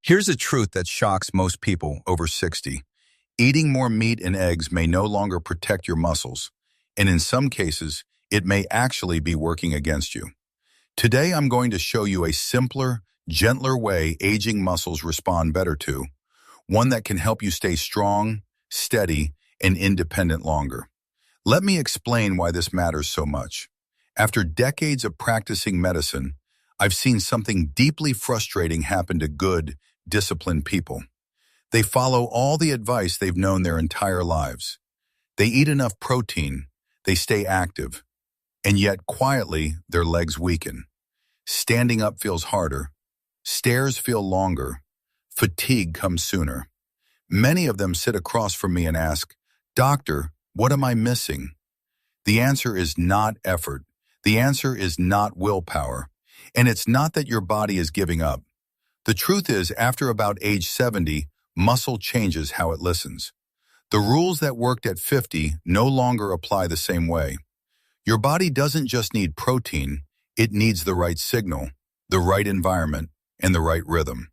Here's a truth that shocks most people over 60. Eating more meat and eggs may no longer protect your muscles, and in some cases, it may actually be working against you. Today, I'm going to show you a simpler, gentler way aging muscles respond better to, one that can help you stay strong, steady, and independent longer. Let me explain why this matters so much. After decades of practicing medicine, I've seen something deeply frustrating happen to good, disciplined people. They follow all the advice they've known their entire lives. They eat enough protein, they stay active, and yet quietly their legs weaken. Standing up feels harder, stairs feel longer, fatigue comes sooner. Many of them sit across from me and ask, "Doctor, what am I missing?" The answer is not effort. The answer is not willpower. And it's not that your body is giving up. The truth is, after about age 70, muscle changes how it listens. The rules that worked at 50 no longer apply the same way. Your body doesn't just need protein, it needs the right signal, the right environment, and the right rhythm.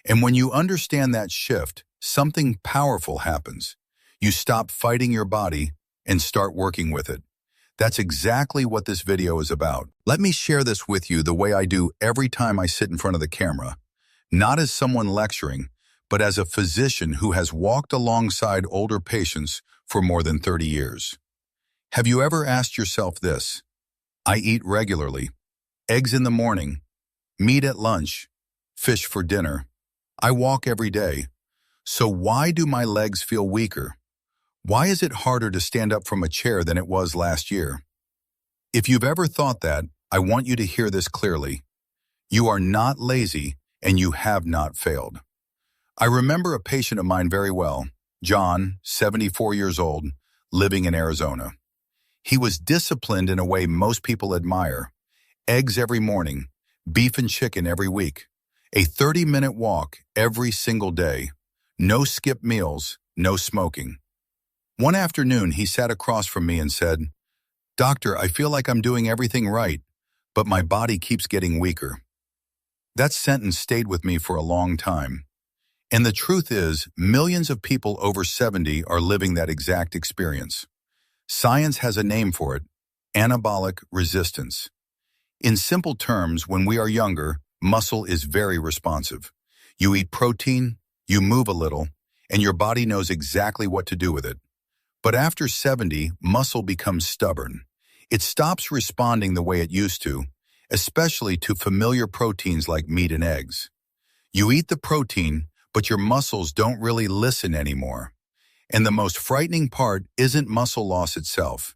And when you understand that shift, something powerful happens. You stop fighting your body and start working with it. That's exactly what this video is about. Let me share this with you the way I do every time I sit in front of the camera. Not as someone lecturing, but as a physician who has walked alongside older patients for more than 30 years. Have you ever asked yourself this? I eat regularly, eggs in the morning, meat at lunch, fish for dinner. I walk every day. So why do my legs feel weaker? Why is it harder to stand up from a chair than it was last year? If you've ever thought that, I want you to hear this clearly. You are not lazy, and you have not failed. I remember a patient of mine very well, John, 74 years old, living in Arizona. He was disciplined in a way most people admire. Eggs every morning, beef and chicken every week, a 30-minute walk every single day, no skip meals, no smoking. One afternoon, he sat across from me and said, "Doctor, I feel like I'm doing everything right, but my body keeps getting weaker." That sentence stayed with me for a long time. And the truth is, millions of people over 70 are living that exact experience. Science has a name for it: anabolic resistance. In simple terms, when we are younger, muscle is very responsive. You eat protein, you move a little, and your body knows exactly what to do with it. But after 70, muscle becomes stubborn. It stops responding the way it used to, especially to familiar proteins like meat and eggs. You eat the protein, but your muscles don't really listen anymore. And the most frightening part isn't muscle loss itself.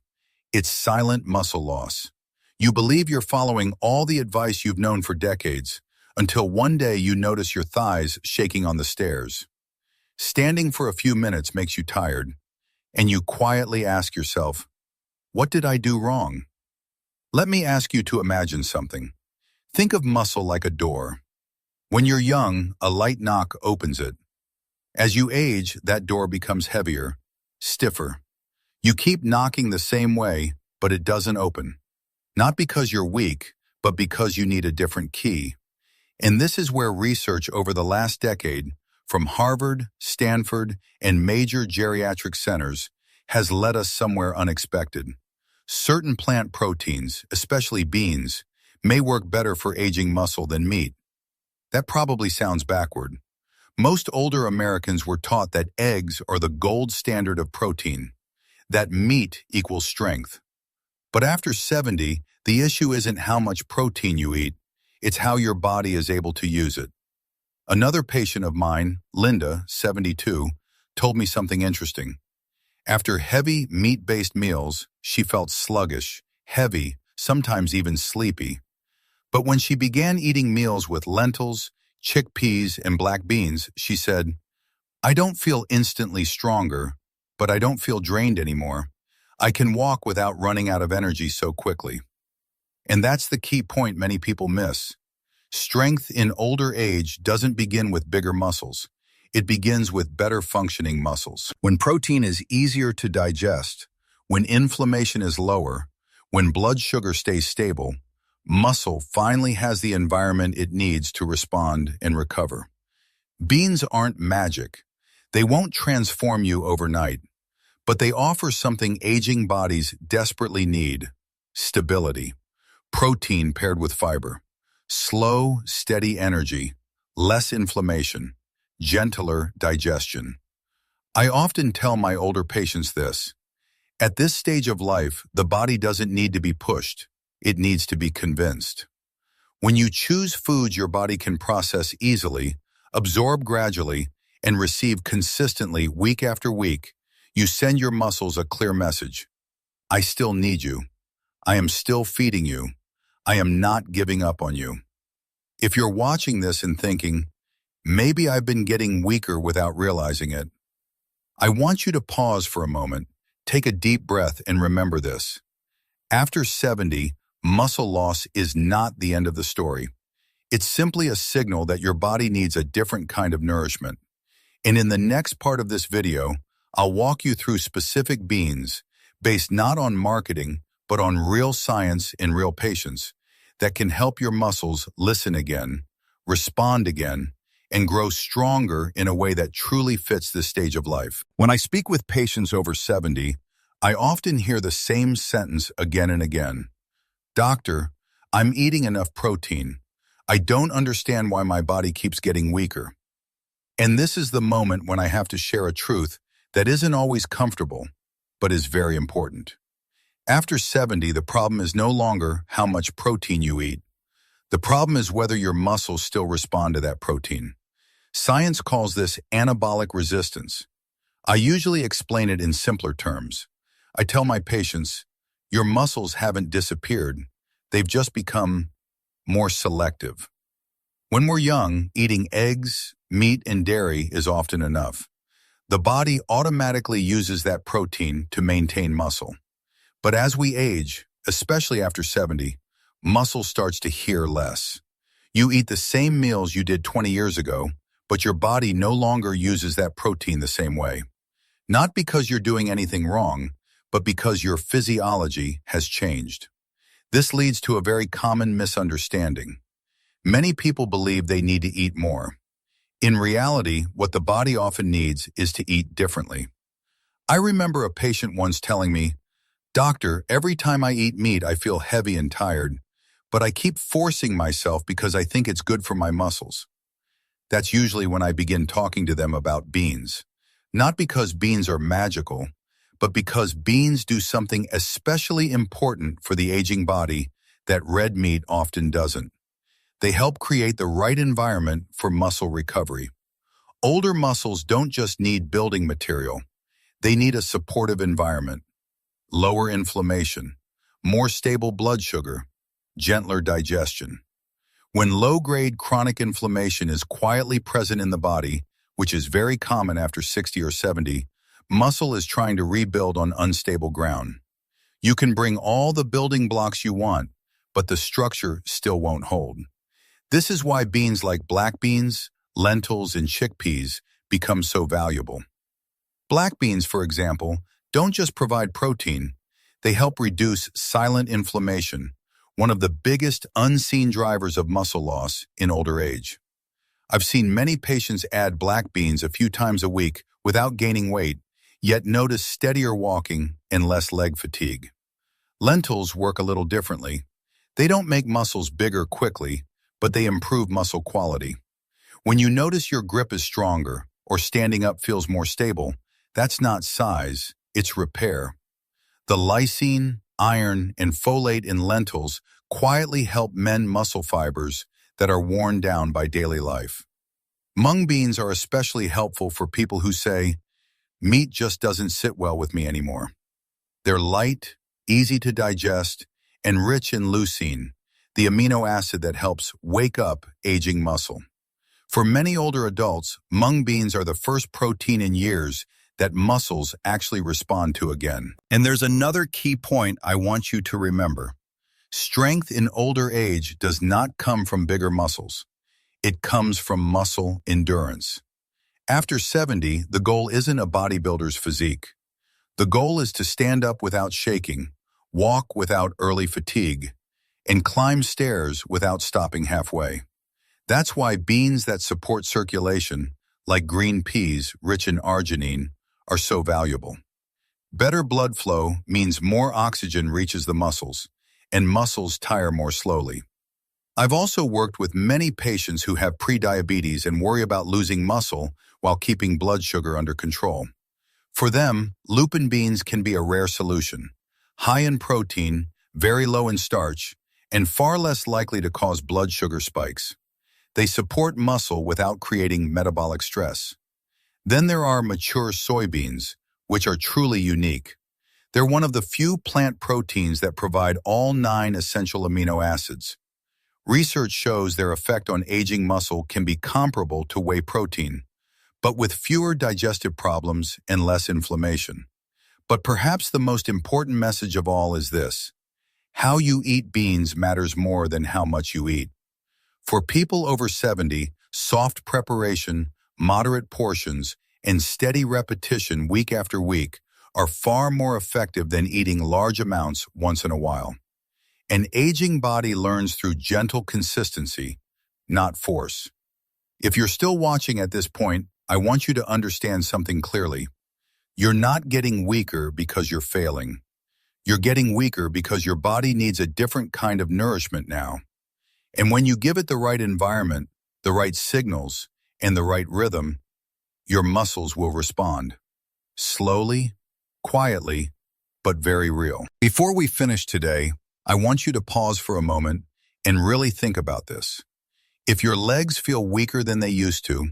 It's silent muscle loss. You believe you're following all the advice you've known for decades, until one day you notice your thighs shaking on the stairs. Standing for a few minutes makes you tired, and you quietly ask yourself, "What did I do wrong?" Let me ask you to imagine something. Think of muscle like a door. When you're young, a light knock opens it. As you age, that door becomes heavier, stiffer. You keep knocking the same way, but it doesn't open. Not because you're weak, but because you need a different key. And this is where research over the last decade, from Harvard, Stanford, and major geriatric centers, has led us somewhere unexpected. Certain plant proteins, especially beans, may work better for aging muscle than meat. That probably sounds backward. Most older Americans were taught that eggs are the gold standard of protein, that meat equals strength. But after 70, the issue isn't how much protein you eat, it's how your body is able to use it. Another patient of mine, Linda, 72, told me something interesting. After heavy meat-based meals, she felt sluggish, heavy, sometimes even sleepy. But when she began eating meals with lentils, chickpeas, and black beans, she said, "I don't feel instantly stronger, but I don't feel drained anymore. I can walk without running out of energy so quickly." And that's the key point many people miss. Strength in older age doesn't begin with bigger muscles. It begins with better functioning muscles. When protein is easier to digest, when inflammation is lower, when blood sugar stays stable, muscle finally has the environment it needs to respond and recover. Beans aren't magic. They won't transform you overnight, but they offer something aging bodies desperately need: stability, protein paired with fiber, slow, steady energy, less inflammation, gentler digestion. I often tell my older patients this: at this stage of life, the body doesn't need to be pushed. It needs to be convinced. When you choose foods your body can process easily, absorb gradually, and receive consistently week after week, you send your muscles a clear message. I still need you. I am still feeding you. I am not giving up on you. If you're watching this and thinking, maybe I've been getting weaker without realizing it, I want you to pause for a moment, take a deep breath, and remember this. After 70, muscle loss is not the end of the story. It's simply a signal that your body needs a different kind of nourishment. And in the next part of this video, I'll walk you through specific beans based not on marketing, but on real science and real patients that can help your muscles listen again, respond again, and grow stronger in a way that truly fits this stage of life. When I speak with patients over 70, I often hear the same sentence again and again. Doctor, I'm eating enough protein. I don't understand why my body keeps getting weaker. And this is the moment when I have to share a truth that isn't always comfortable, but is very important. After 70, the problem is no longer how much protein you eat. The problem is whether your muscles still respond to that protein. Science calls this anabolic resistance. I usually explain it in simpler terms. I tell my patients, your muscles haven't disappeared. They've just become more selective. When we're young, eating eggs, meat, and dairy is often enough. The body automatically uses that protein to maintain muscle. But as we age, especially after 70, muscle starts to hear less. You eat the same meals you did 20 years ago, but your body no longer uses that protein the same way. Not because you're doing anything wrong, but because your physiology has changed. This leads to a very common misunderstanding. Many people believe they need to eat more. In reality, what the body often needs is to eat differently. I remember a patient once telling me, Doctor, every time I eat meat, I feel heavy and tired, but I keep forcing myself because I think it's good for my muscles. That's usually when I begin talking to them about beans. Not because beans are magical, but because beans do something especially important for the aging body that red meat often doesn't. They help create the right environment for muscle recovery. Older muscles don't just need building material. They need a supportive environment, lower inflammation, more stable blood sugar, gentler digestion. When low-grade chronic inflammation is quietly present in the body, which is very common after 60 or 70, muscle is trying to rebuild on unstable ground. You can bring all the building blocks you want, but the structure still won't hold. This is why beans like black beans, lentils, and chickpeas become so valuable. Black beans, for example, don't just provide protein. They help reduce silent inflammation, one of the biggest unseen drivers of muscle loss in older age. I've seen many patients add black beans a few times a week without gaining weight, yet notice steadier walking and less leg fatigue. Lentils work a little differently. They don't make muscles bigger quickly, but they improve muscle quality. When you notice your grip is stronger or standing up feels more stable, that's not size, it's repair. The lysine, iron, and folate in lentils quietly help mend muscle fibers that are worn down by daily life. Mung beans are especially helpful for people who say, meat just doesn't sit well with me anymore. They're light, easy to digest, and rich in leucine, the amino acid that helps wake up aging muscle. For many older adults, mung beans are the first protein in years that muscles actually respond to again. And there's another key point I want you to remember. Strength in older age does not come from bigger muscles. It comes from muscle endurance. After 70, the goal isn't a bodybuilder's physique. The goal is to stand up without shaking, walk without early fatigue, and climb stairs without stopping halfway. That's why beans that support circulation, like green peas rich in arginine, are so valuable. Better blood flow means more oxygen reaches the muscles, and muscles tire more slowly. I've also worked with many patients who have prediabetes and worry about losing muscle while keeping blood sugar under control. For them, lupin beans can be a rare solution, high in protein, very low in starch, and far less likely to cause blood sugar spikes. They support muscle without creating metabolic stress. Then there are mature soybeans, which are truly unique. They're one of the few plant proteins that provide all 9 essential amino acids. Research shows their effect on aging muscle can be comparable to whey protein, but with fewer digestive problems and less inflammation. But perhaps the most important message of all is this: how you eat beans matters more than how much you eat. For people over 70, soft preparation, moderate portions, and steady repetition week after week are far more effective than eating large amounts once in a while. An aging body learns through gentle consistency, not force. If you're still watching at this point, I want you to understand something clearly. You're not getting weaker because you're failing. You're getting weaker because your body needs a different kind of nourishment now. And when you give it the right environment, the right signals, and the right rhythm, your muscles will respond. Slowly, quietly, but very real. Before we finish today, I want you to pause for a moment and really think about this. If your legs feel weaker than they used to,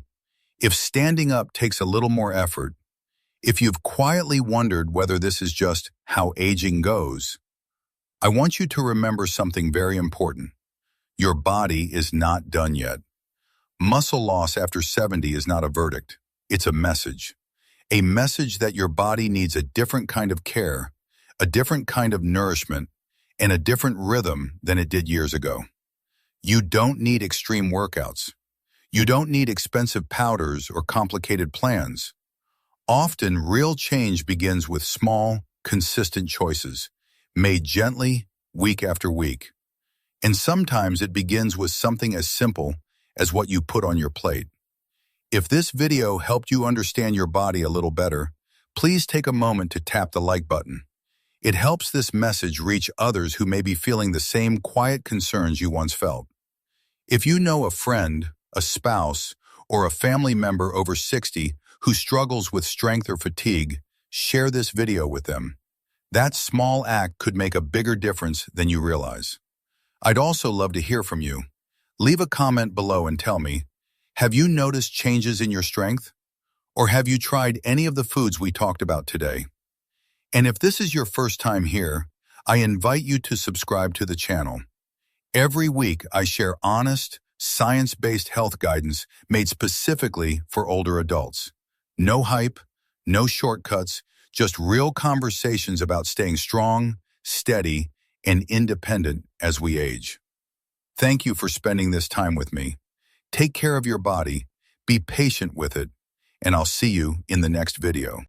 if standing up takes a little more effort, if you've quietly wondered whether this is just how aging goes, I want you to remember something very important. Your body is not done yet. Muscle loss after 70 is not a verdict. It's a message. A message that your body needs a different kind of care, a different kind of nourishment, and a different rhythm than it did years ago. You don't need extreme workouts. You don't need expensive powders or complicated plans. Often, real change begins with small, consistent choices, made gently, week after week. And sometimes it begins with something as simple as what you put on your plate. If this video helped you understand your body a little better, please take a moment to tap the like button. It helps this message reach others who may be feeling the same quiet concerns you once felt. If you know a friend, a spouse, or a family member over 60 who struggles with strength or fatigue, share this video with them. That small act could make a bigger difference than you realize. I'd also love to hear from you. Leave a comment below and tell me, have you noticed changes in your strength? Or have you tried any of the foods we talked about today? And if this is your first time here, I invite you to subscribe to the channel. Every week, I share honest, science-based health guidance made specifically for older adults. No hype, no shortcuts, just real conversations about staying strong, steady, and independent as we age. Thank you for spending this time with me. Take care of your body, be patient with it, and I'll see you in the next video.